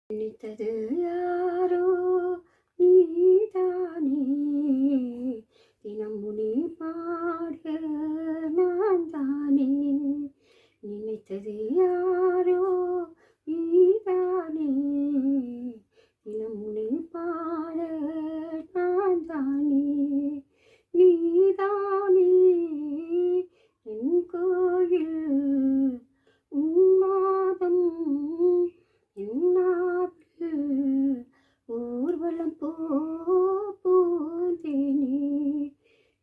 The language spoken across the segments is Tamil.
நினைத்தது யாரோ நீதானே, தினம் முனி பாட நான் தானே. நினைத்தது யாரோ நீதானே, தினம் முனி பாட நான் தானே. நீதானே என் கோயில், உன்மாதம் என்னாப்பு ஊர்வலம் போதேனே.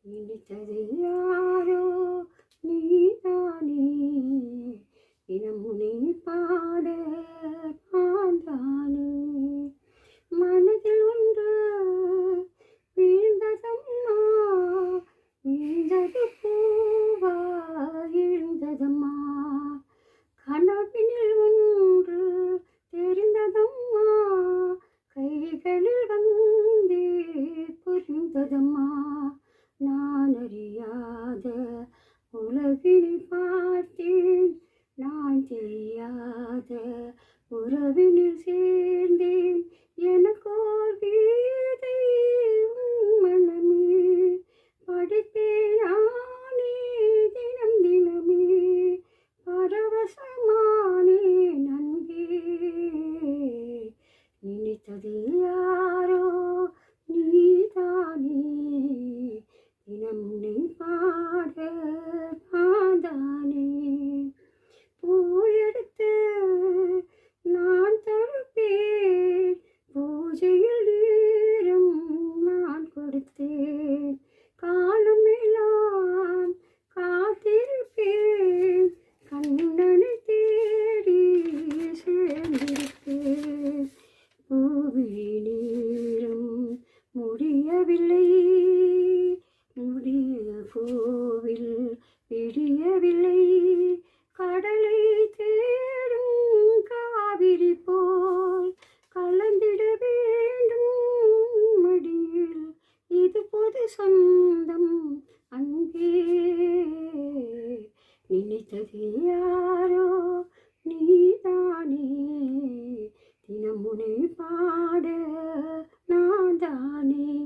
நினைத்தது யாரோ நீதானே, தினம் முனி பாட நான் தானே. மனதில் ஒன்று வீழ்ந்ததம்மா, வீழ்ந்தது பூவா எழுந்ததம்மா. கனவினில் ஒன்று தெரிந்ததம்மா, கைகளில் வந்தே புரிந்ததம்மா. நான் அறியாத உலகினில் பார்த்தேன், நான் தெரியாத உறவினில் சேர்ந்தேன். எனக்கோர் கீதை உன் மனமே, படித்தேன் நானே தினம் தினமே. பரவசமானே நன்கே, நினைத்தது யாரோ நீதானே, தினம் நீ பாட நான் தானே. பூ எடுத்து நான் தடுப்பேன், பூஜையில் நேரம் நான் கொடுத்தேன். காலமெல்லாம் காத்திருப்பேன், கண்ணனை தேடி சேர்ந்திருப்பேன். பூவிழி நேரம் முடியவில்லை, முடிய கோவில் விடியவில்லை. கடலை தேடும் காவிரி போல் கலந்திட வேண்டும் மடியில், இது பொது சொந்தம் அன்பே. நினைத்தது யாரோ நீதானே, தினம் முனை பாட நான் தானே.